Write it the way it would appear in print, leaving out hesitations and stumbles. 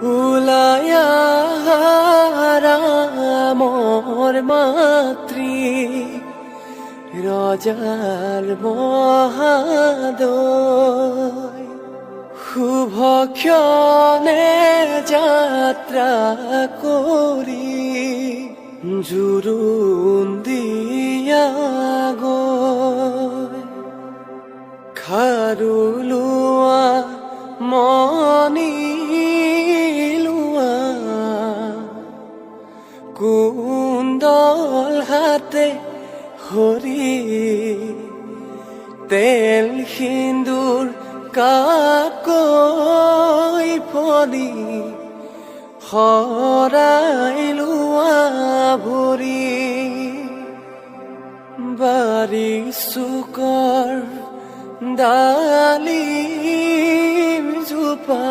উলায়া ৰামৰ মাতৃ ৰজাৰ মহাদয় শুভ ক্ষণে যাত্ৰা কৰি জোৰোণ দিয়া গৈ খাৰু লোৱা মণি লোৱা কুণ্ডল হাতে হৰি তেল সিন্দুৰ কাকৈ ফলি শৰাই লোৱা ভৰি বাৰী চুকৰ ডালিম জোপা